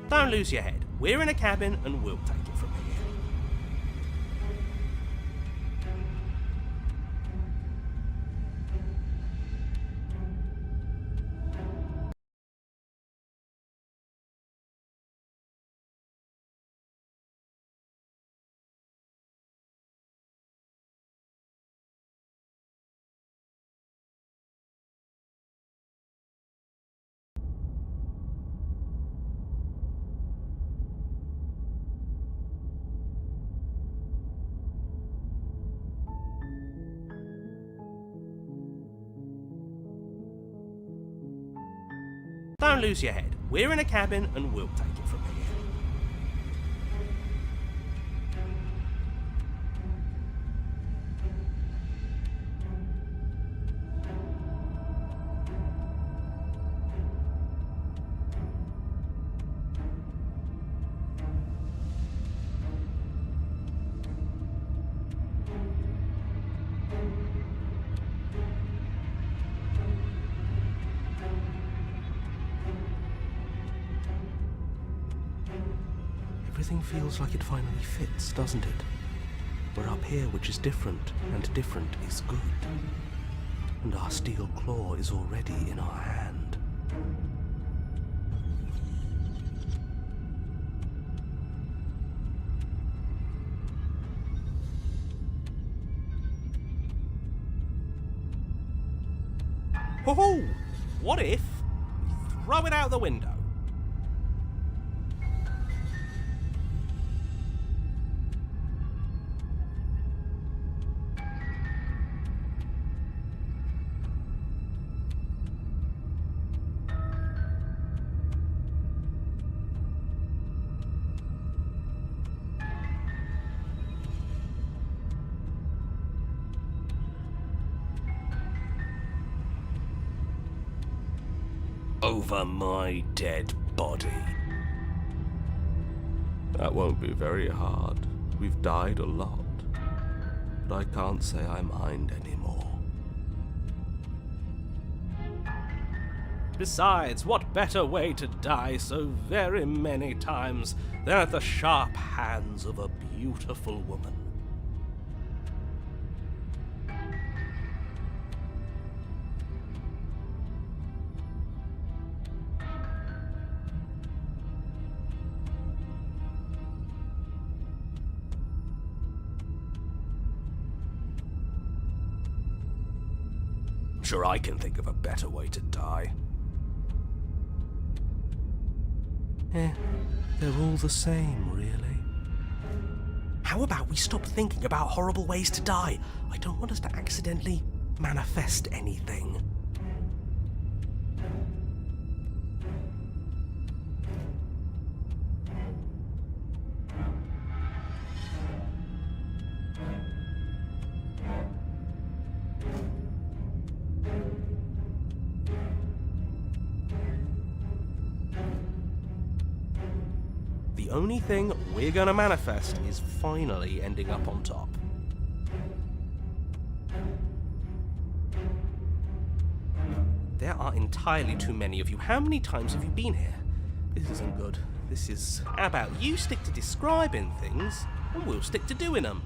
Don't lose your head. We're in a cabin and we'll take it from here. Don't lose your head. We're in a cabin and we'll take it from here. Everything feels like it finally fits, doesn't it? We're up here, which is different, and different is good. And our steel claw is already in our hand. Ho-ho! What if we throw it out the window? Over my dead body. That won't be very hard. We've died a lot. But I can't say I mind anymore. Besides, what better way to die so very many times than at the sharp hands of a beautiful woman? Sure, I can think of a better way to die. They're all the same, really. How about we stop thinking about horrible ways to die? I don't want us to accidentally manifest anything. The only thing we're gonna manifest is finally ending up on top. There are entirely too many of you. How many times have you been here? This isn't good. This is... How about you stick to describing things, and we'll stick to doing them.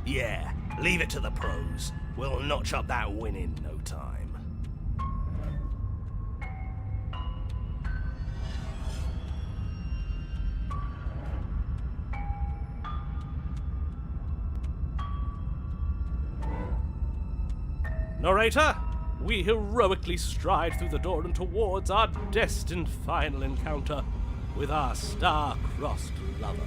Yeah, leave it to the pros. We'll notch up that win in no time. Narrator, we heroically stride through the door and towards our destined final encounter with our star-crossed lover.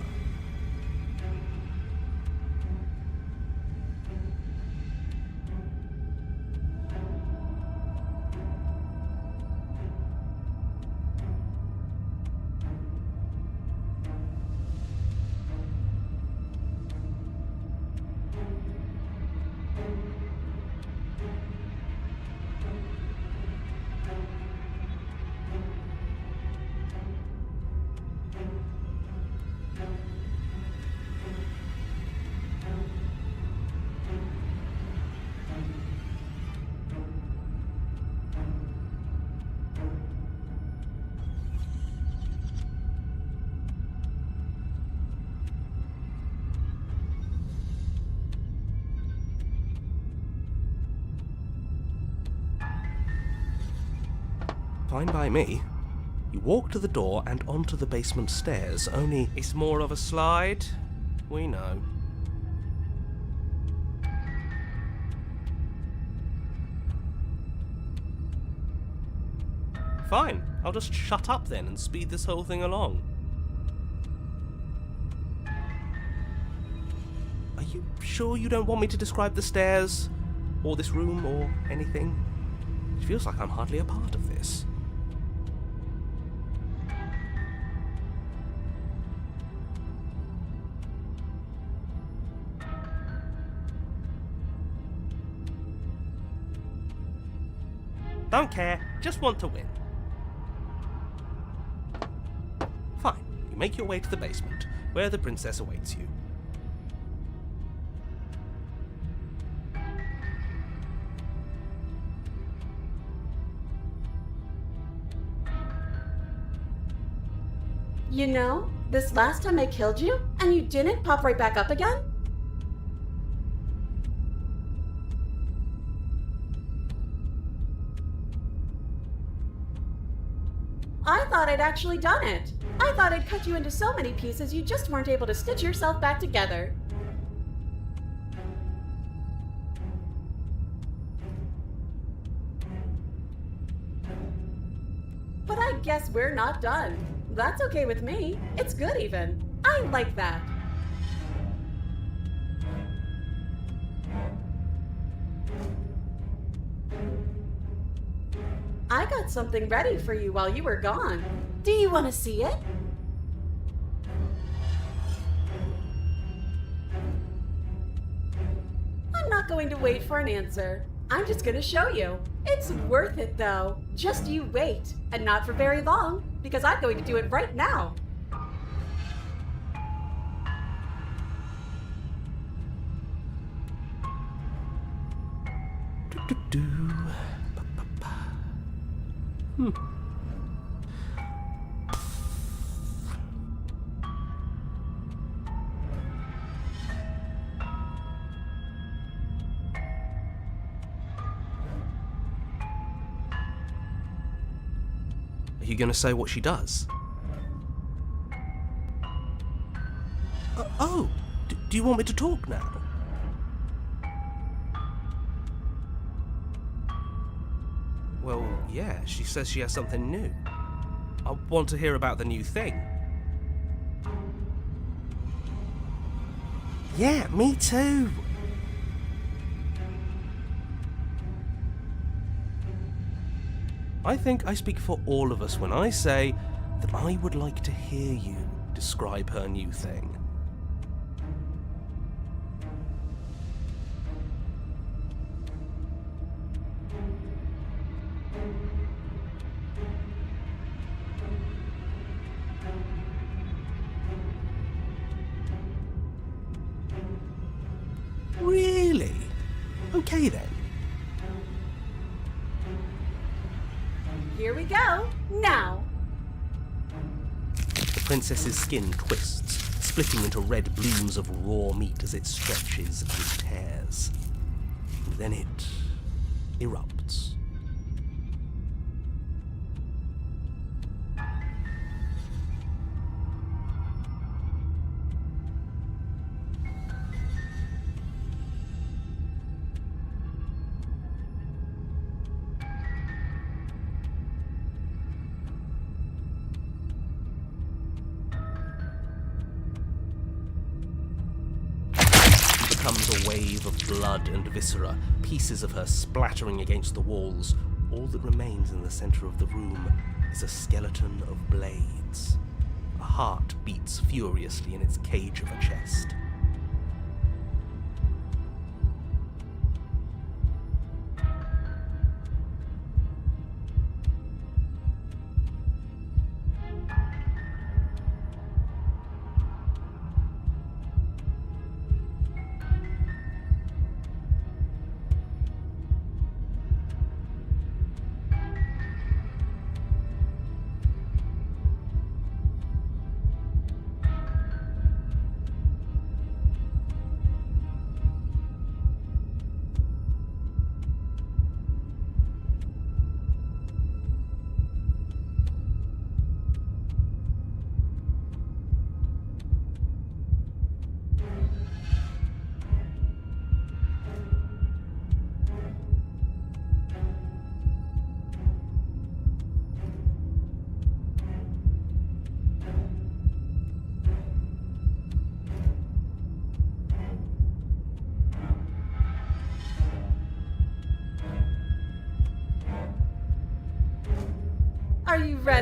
Fine by me. You walk to the door and onto the basement stairs, only it's more of a slide. We know. Fine, I'll just shut up then and speed this whole thing along. Are you sure you don't want me to describe the stairs, or this room, or anything? It feels like I'm hardly a part of this. Don't care, just want to win. Fine, you make your way to the basement, where the princess awaits you. You know, this last time I killed you, and you didn't pop right back up again? I thought I'd actually done it. I thought I'd cut you into so many pieces you just weren't able to stitch yourself back together. But I guess we're not done. That's okay with me. It's good even. I like that. I got something ready for you while you were gone. Do you want to see it? I'm not going to wait for an answer. I'm just going to show you. It's worth it though. Just you wait. And not for very long, because I'm going to do it right now. Are you going to say what she does? Do you want me to talk now? Well, yeah, she says she has something new. I want to hear about the new thing. Yeah, me too. I think I speak for all of us when I say that I would like to hear you describe her new thing. Really? Okay then. Here we go. Now. The princess's skin twists, splitting into red blooms of raw meat as it stretches and tears. And then it erupts. Comes a wave of blood and viscera, pieces of her splattering against the walls. All that remains in the center of the room is a skeleton of blades. A heart beats furiously in its cage of a chest.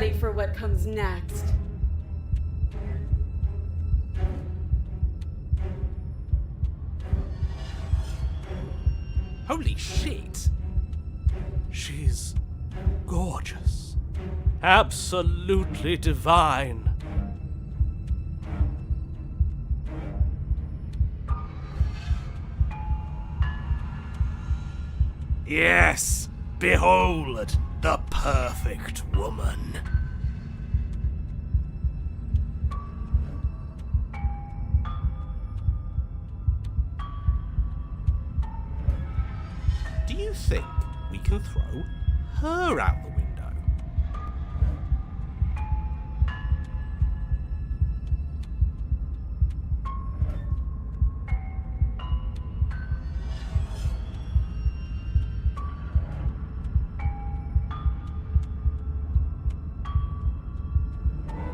ready for what comes next. Holy shit! She's gorgeous. Absolutely divine. Yes! Behold, the perfect woman. Do you think we can throw her out the window?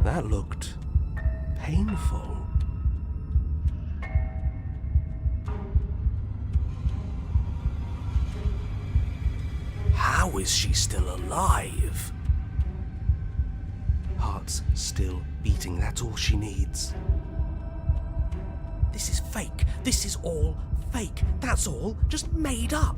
That looked painful. How is she still alive? Heart's still beating, that's all she needs. This is fake. This is all fake. That's all just made up.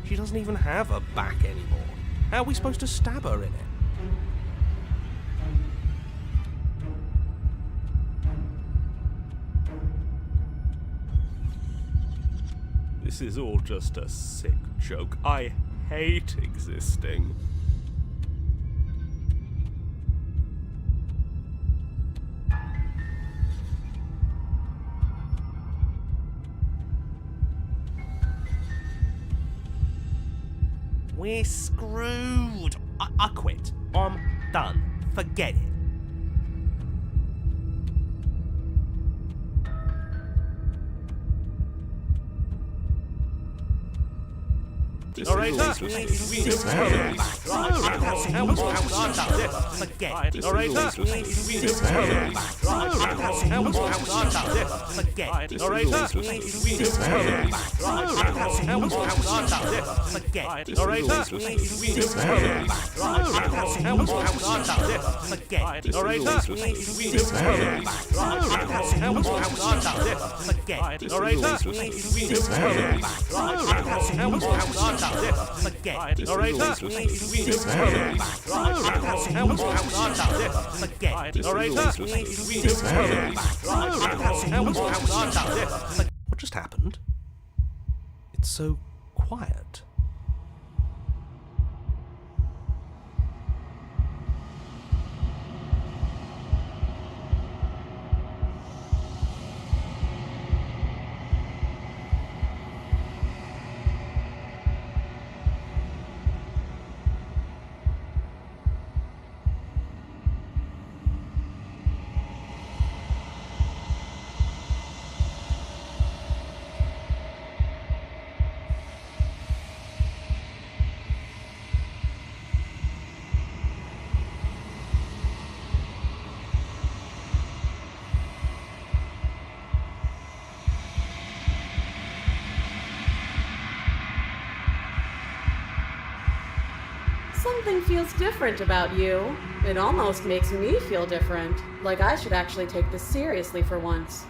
She doesn't even have a back anymore. How are we supposed to stab her in it? This is all just a sick joke. I hate existing. We're screwed. I quit. I'm done. Forget it. Alright, Forget it. What just happened? It's so quiet. Something feels different about you. It almost makes me feel different. Like I should actually take this seriously for once.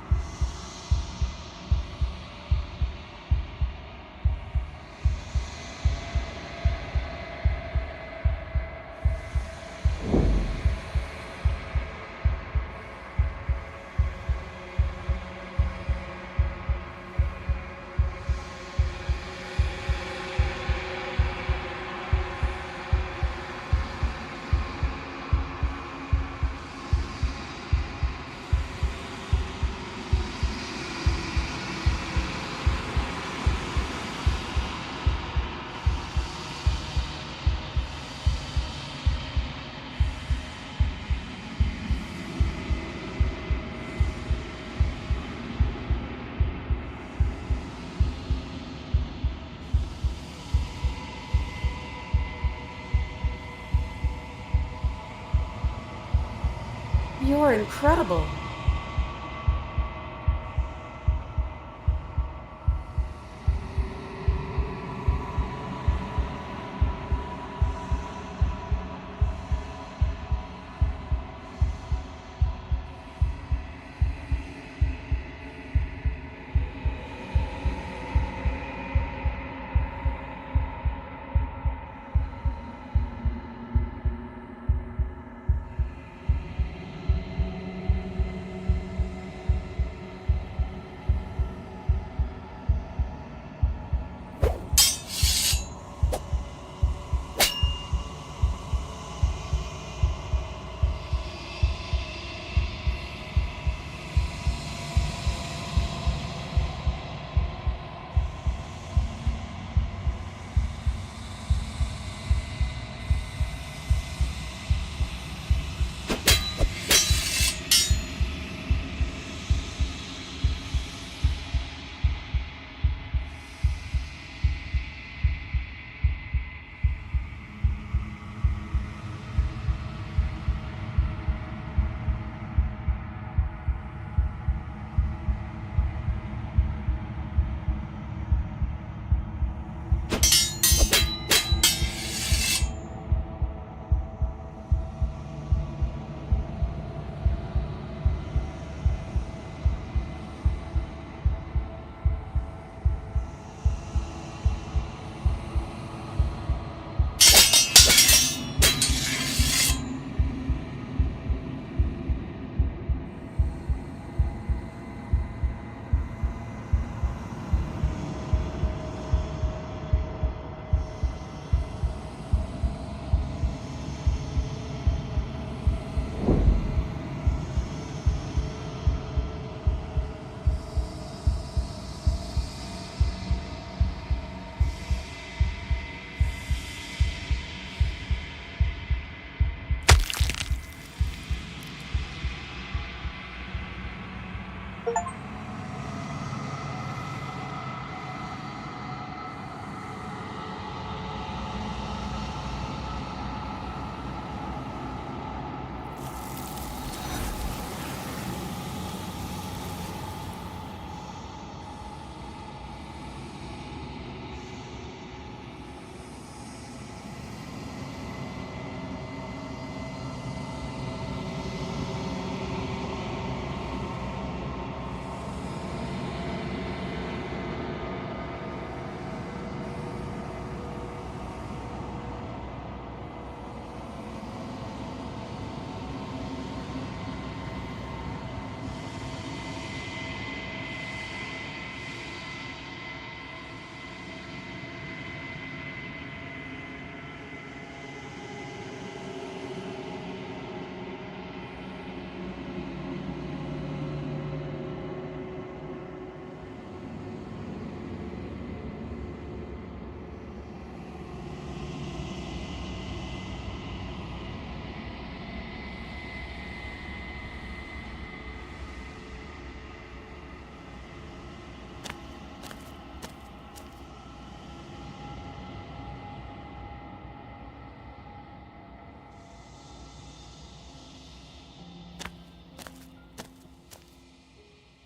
You're incredible.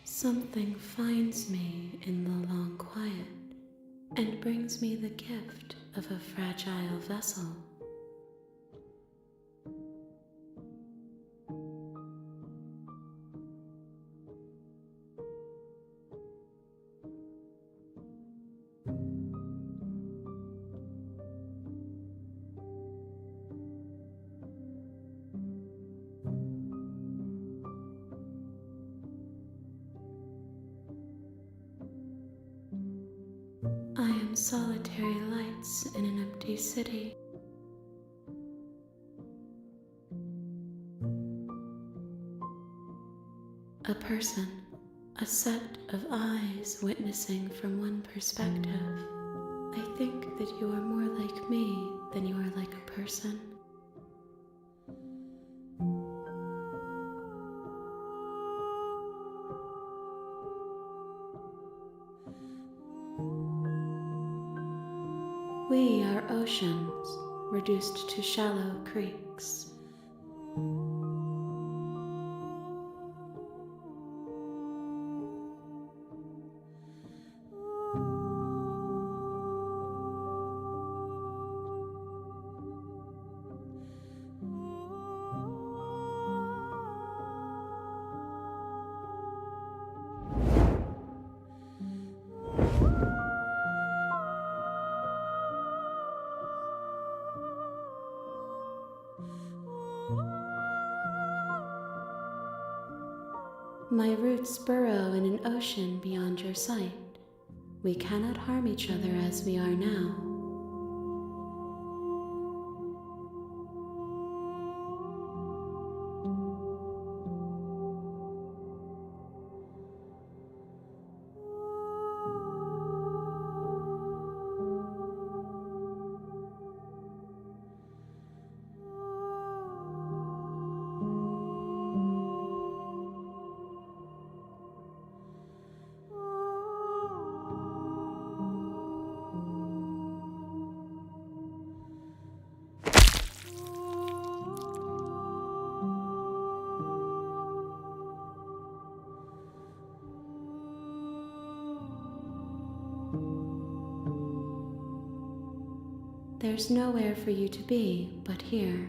Something finds me in the long quiet and brings me the gift of a fragile vessel. I am solitary lights in an empty city. A person, a set of eyes witnessing from one perspective. I think that you are more like me than you are like a person. We are oceans, reduced to shallow creeks. My roots burrow in an ocean beyond your sight. We cannot harm each other as we are now. There's nowhere for you to be but here.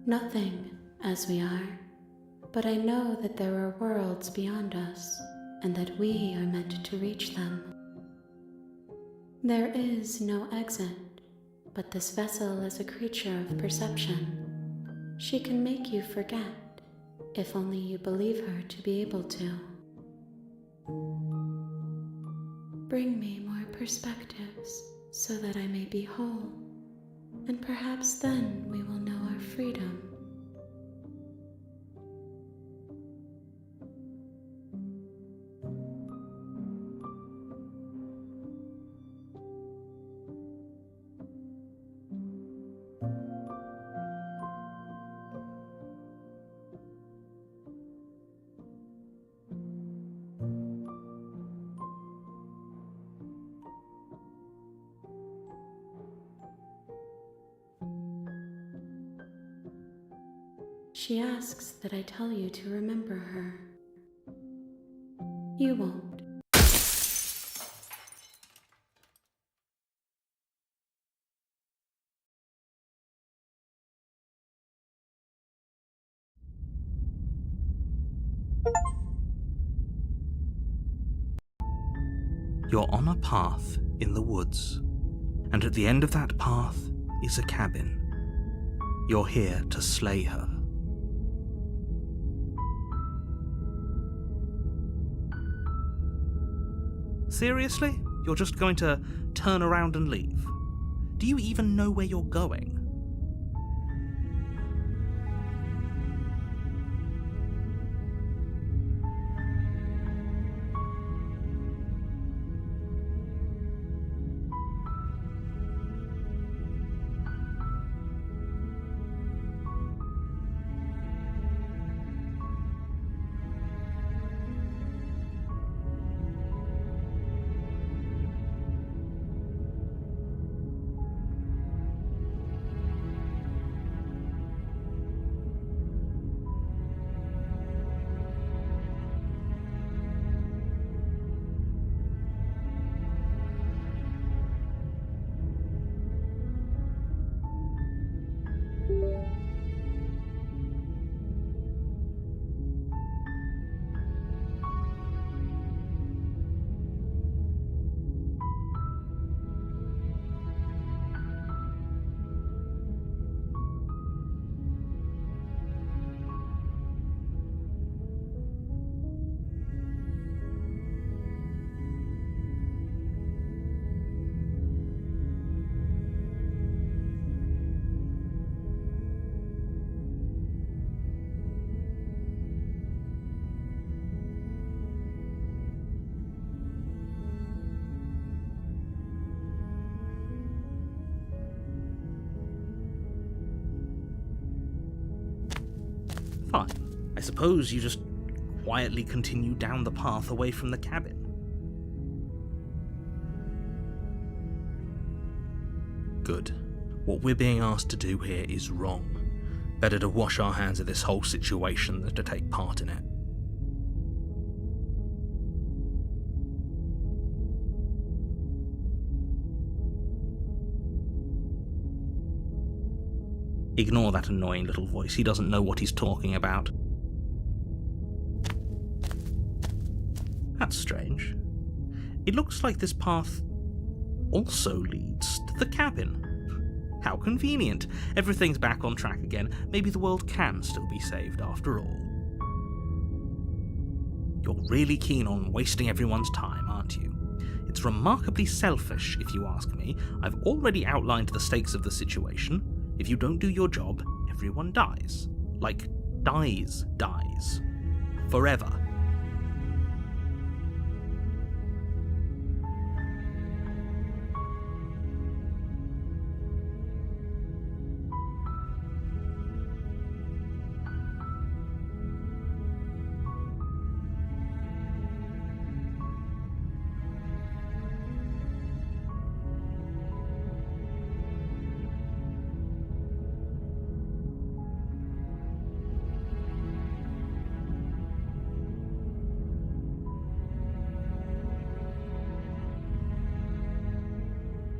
Nothing, as we are, but I know that there are worlds beyond us, and that we are meant to reach them. There is no exit, but this vessel is a creature of perception. She can make you forget, if only you believe her to be able to. Bring me more perspectives so that I may be whole, and perhaps then we will know our freedom. She asks that I tell you to remember her. You won't. You're on a path in the woods, and at the end of that path is a cabin. You're here to slay her. Seriously? You're just going to turn around and leave? Do you even know where you're going? Fine. I suppose you just quietly continue down the path away from the cabin. Good. What we're being asked to do here is wrong. Better to wash our hands of this whole situation than to take part in it. Ignore that annoying little voice. He doesn't know what he's talking about. That's strange. It looks like this path also leads to the cabin. How convenient. Everything's back on track again. Maybe the world can still be saved after all. You're really keen on wasting everyone's time, aren't you? It's remarkably selfish, if you ask me. I've already outlined the stakes of the situation. If you don't do your job, everyone dies. Like, dies. Forever.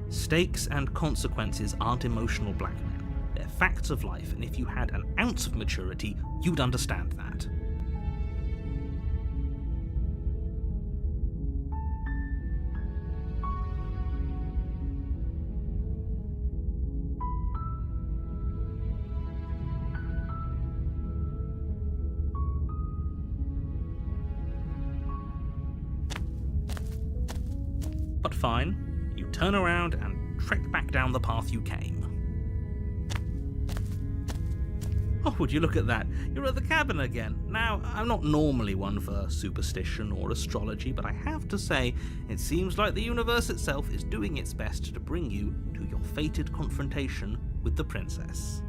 Stakes and consequences aren't emotional blackmail. They're facts of life, and if you had an ounce of maturity, you'd understand that. But fine. You turn around and trek back down the path you came. Oh, would you look at that? You're at the cabin again. Now, I'm not normally one for superstition or astrology, but I have to say, it seems like the universe itself is doing its best to bring you to your fated confrontation with the princess.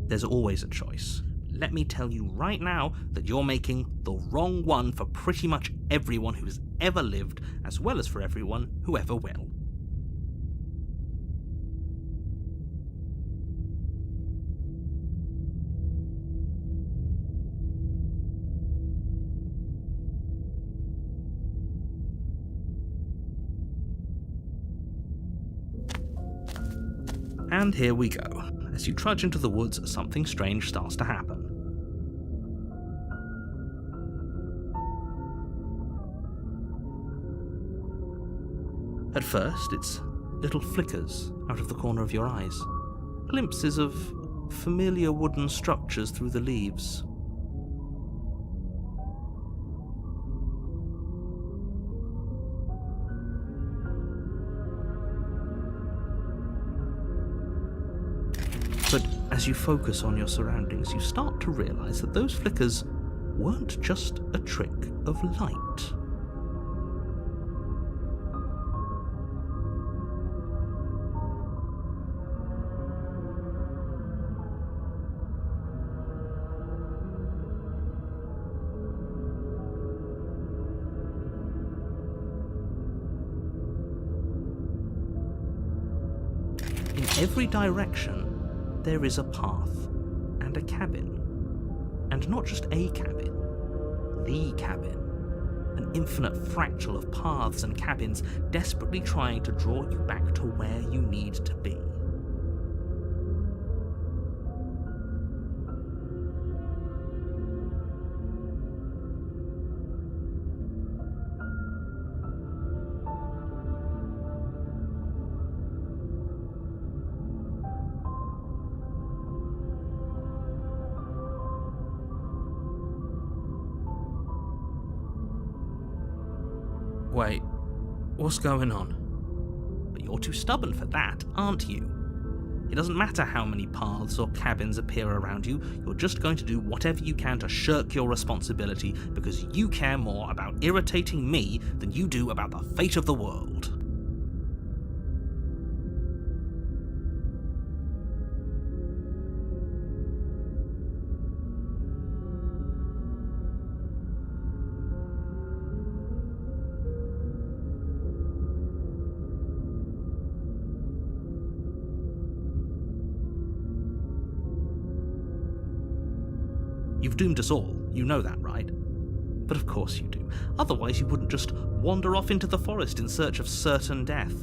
There's always a choice. Let me tell you right now that you're making the wrong one for pretty much everyone who's ever lived, as well as for everyone who ever will. And here we go. As you trudge into the woods, something strange starts to happen. At first, it's little flickers out of the corner of your eyes, glimpses of familiar wooden structures through the leaves. But as you focus on your surroundings, you start to realize that those flickers weren't just a trick of light. In every direction, there is a path and a cabin. And not just a cabin, the cabin. An infinite fractal of paths and cabins desperately trying to draw you back to where you need to be. Wait, what's going on? But you're too stubborn for that, aren't you? It doesn't matter how many paths or cabins appear around you, you're just going to do whatever you can to shirk your responsibility because you care more about irritating me than you do about the fate of the world. You've doomed us all. You know that, right? But of course you do. Otherwise you wouldn't just wander off into the forest in search of certain death.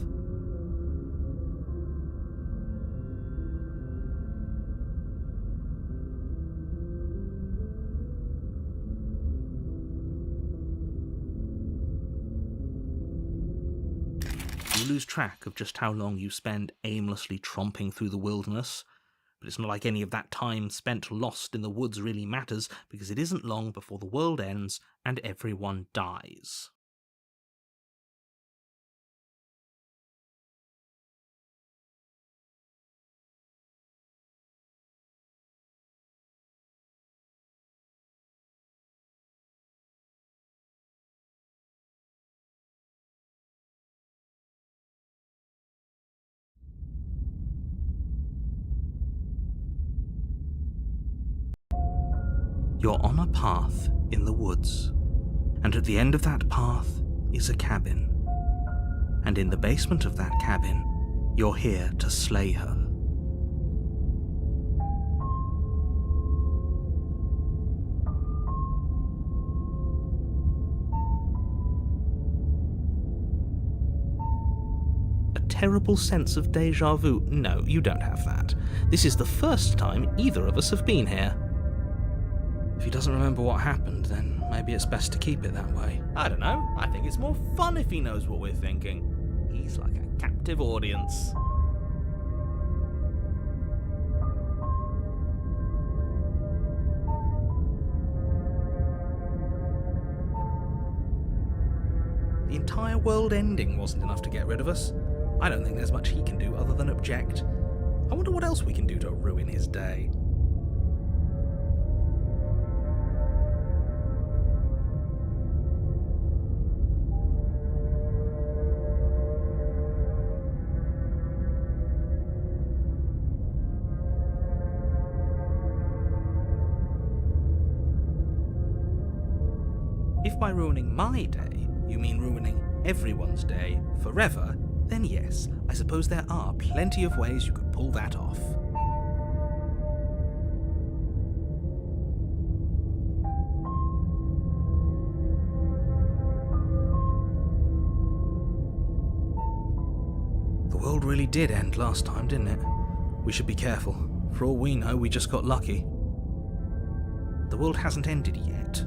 You lose track of just how long you spend aimlessly tromping through the wilderness, but it's not like any of that time spent lost in the woods really matters, because it isn't long before the world ends and everyone dies. You're on a path in the woods, and at the end of that path is a cabin. And in the basement of that cabin, you're here to slay her. A terrible sense of déjà vu? No, you don't have that. This is the first time either of us have been here. If he doesn't remember what happened, then maybe it's best to keep it that way. I don't know. I think it's more fun if he knows what we're thinking. He's like a captive audience. The entire world ending wasn't enough to get rid of us. I don't think there's much he can do other than object. I wonder what else we can do to ruin his day. If by ruining my day, you mean ruining everyone's day forever, then yes, I suppose there are plenty of ways you could pull that off. The world really did end last time, didn't it? We should be careful. For all we know, we just got lucky. The world hasn't ended yet.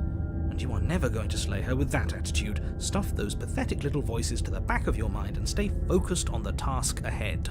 And you are never going to slay her with that attitude. Stuff those pathetic little voices to the back of your mind and stay focused on the task ahead.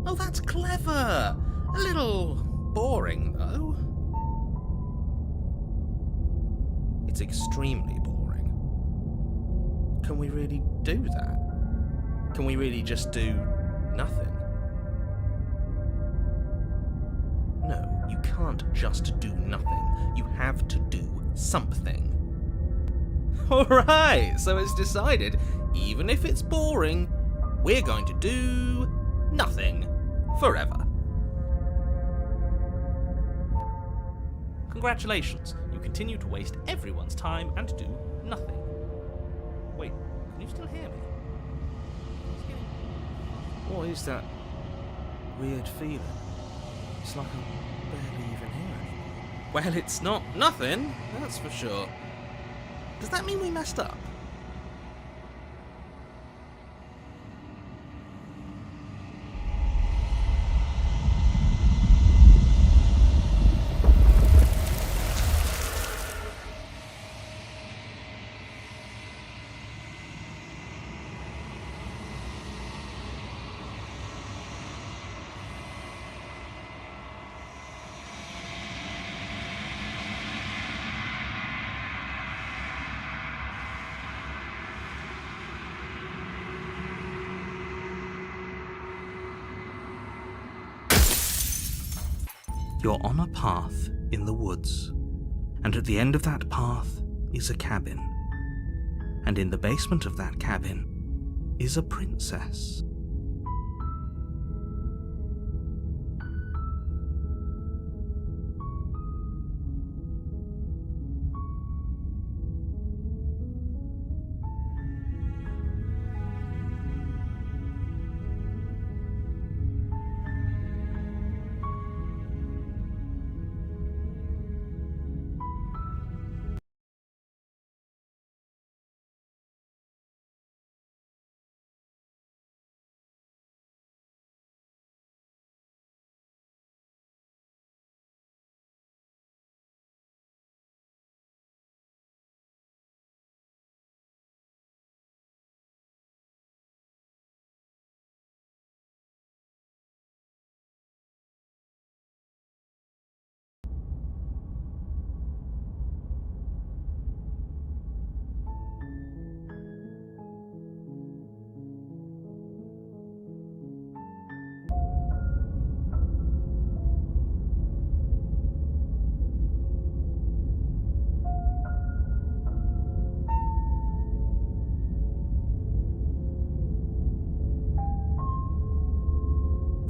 Oh, that's clever! A little boring, though. It's extremely boring. Can we really do that? Can we really just do nothing? No, you can't just do nothing. You have to do something. Alright, so it's decided. Even if it's boring, we're going to do nothing. Forever. Congratulations, you continue to waste everyone's time and do nothing. Wait, can you still hear me? It's getting What is that weird feeling? It's like I'm barely even here anymore. Well, it's not nothing, that's for sure. Does that mean we messed up? You're on a path in the woods, and at the end of that path is a cabin. And in the basement of that cabin is a princess.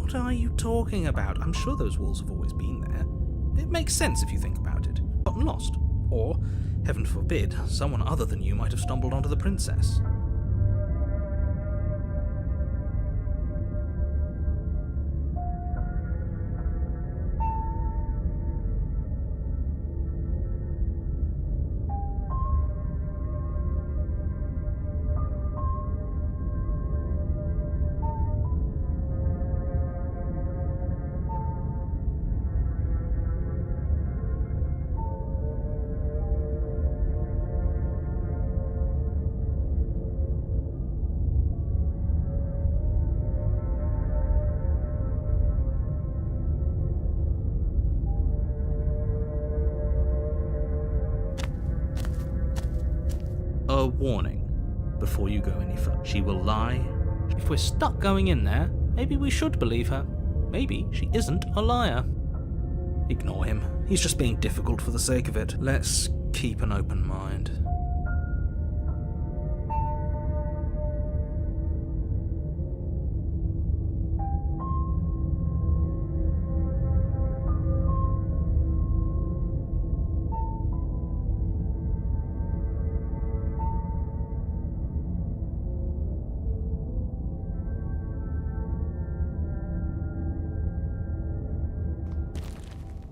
What are you talking about? I'm sure those walls have always been there. It makes sense if you think about it. Gotten lost. Or, heaven forbid, someone other than you might have stumbled onto the princess. A warning before you go any further. She will lie. If we're stuck going in there, maybe we should believe her. Maybe she isn't a liar. Ignore him. He's just being difficult for the sake of it. Let's keep an open mind.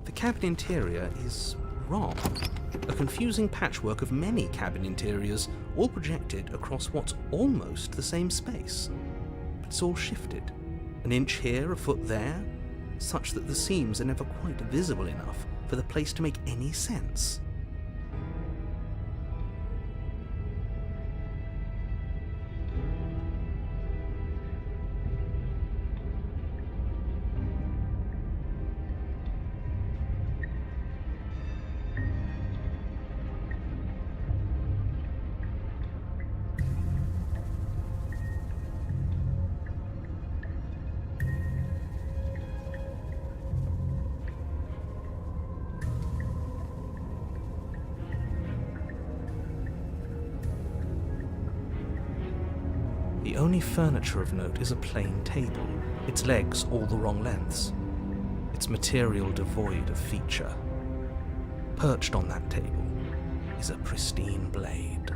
The cabin interior is wrong. A confusing patchwork of many cabin interiors, all projected across what's almost the same space. But it's all shifted. An inch here, a foot there, such that the seams are never quite visible enough for the place to make any sense. The only furniture of note is a plain table, its legs all the wrong lengths, its material devoid of feature. Perched on that table is a pristine blade.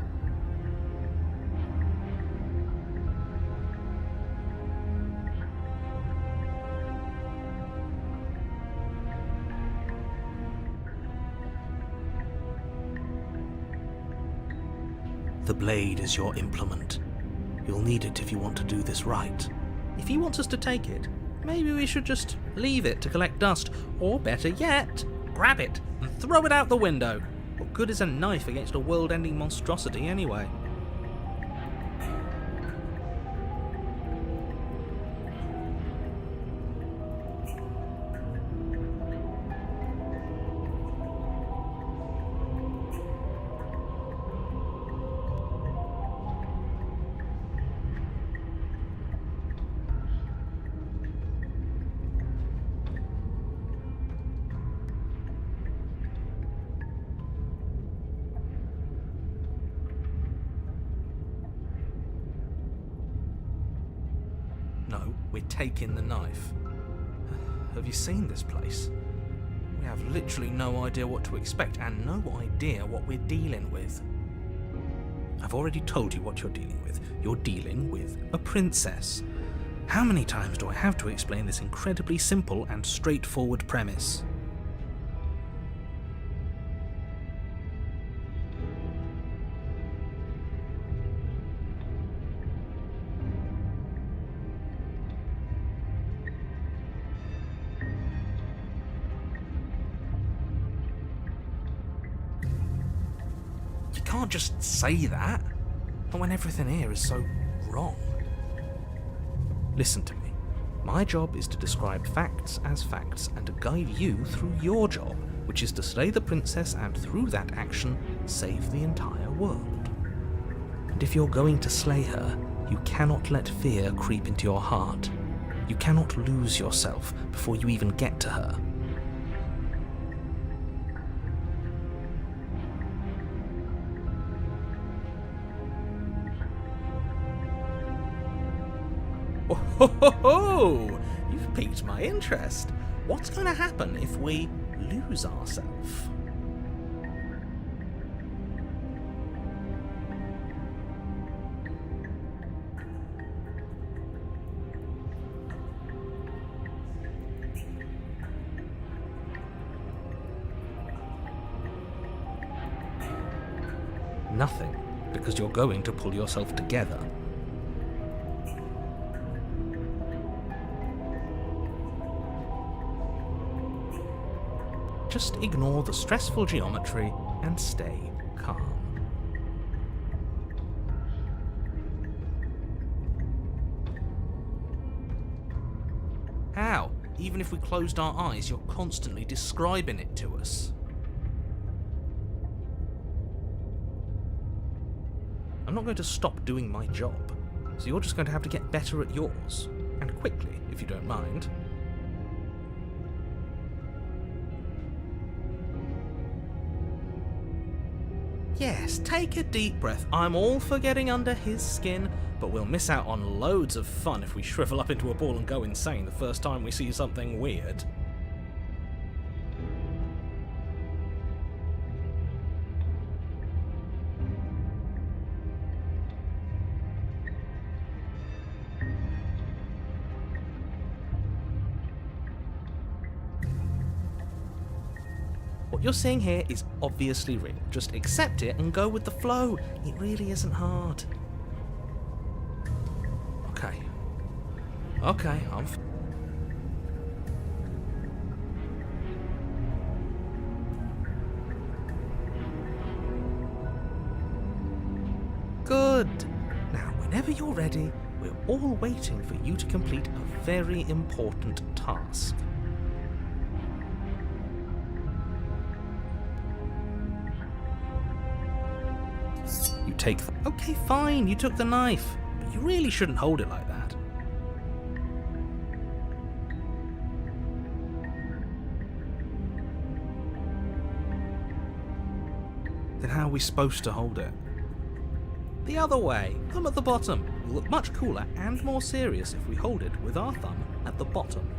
The blade is your implement. You'll need it if you want to do this right. If he wants us to take it, maybe we should just leave it to collect dust, or better yet, grab it and throw it out the window. What good is a knife against a world-ending monstrosity anyway? No, we're taking the knife. Have you seen this place? We have literally no idea what to expect and no idea what we're dealing with. I've already told you what you're dealing with. You're dealing with a princess. How many times do I have to explain this incredibly simple and straightforward premise? You can't just say that, not when everything here is so wrong. Listen to me. My job is to describe facts as facts and to guide you through your job, which is to slay the princess and through that action, save the entire world. And if you're going to slay her, you cannot let fear creep into your heart. You cannot lose yourself before you even get to her. Oh, ho, ho, ho! You've piqued my interest. What's going to happen if we lose ourselves? Nothing, because you're going to pull yourself together. Just ignore the stressful geometry and stay calm. How? Even if we closed our eyes, you're constantly describing it to us. I'm not going to stop doing my job, so you're just going to have to get better at yours. And quickly, if you don't mind. Yes, take a deep breath. I'm all for getting under his skin, but we'll miss out on loads of fun if we shrivel up into a ball and go insane the first time we see something weird. What you're seeing here is obviously real. Just accept it and go with the flow. It really isn't hard. Okay. Okay, Good. Now, whenever you're ready, we're all waiting for you to complete a very important task. You take the... Okay, fine, you took the knife, but you really shouldn't hold it like that. Then how are we supposed to hold it? The other way, thumb at the bottom. Will look much cooler and more serious if we hold it with our thumb at the bottom.